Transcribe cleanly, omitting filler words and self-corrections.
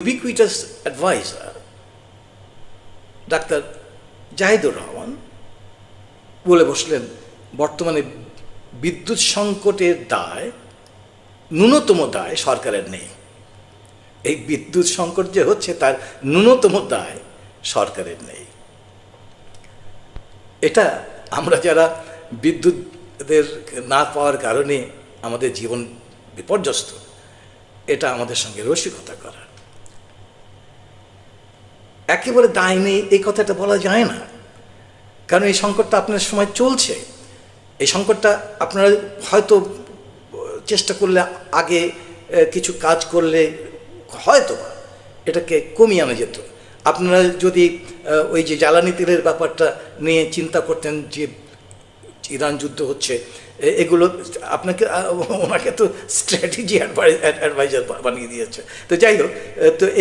ইউবিকুইটাস adviser doctor Zahidur Rahman বলে বসলেন, বর্তমানে বিদ্যুৎ সংকটের দায়, ন্যূনতম দায় সরকারের নেই। এই বিদ্যুৎ সংকট যে হচ্ছে তার ন্যূনতম দায় সরকারের নেই। এটা আমরা যারা বিদ্যুতের না পাওয়ার কারণে আমাদের জীবন বিপর্যস্ত, এটা আমাদের সঙ্গে রসিকতা করা। একেবারে দায় নেই এই কথাটা বলা যায় না, কারণ এই সংকটটা আপনার সময় চলছে। এই সংকটটা আপনারা হয়তো চেষ্টা করলে, আগে কিছু কাজ করলে হয়তো এটাকে কমিয়ে আনা যেত। আপনারা যদি ওই যে জ্বালানি তেলের ব্যাপারটা নিয়ে চিন্তা করতেন, যে ইরান যুদ্ধ হচ্ছে, এগুলো ওনাকে তো স্ট্র্যাটেজি অ্যাডভাইজার বানিয়ে দিয়েছে। তো যাই হোক, তো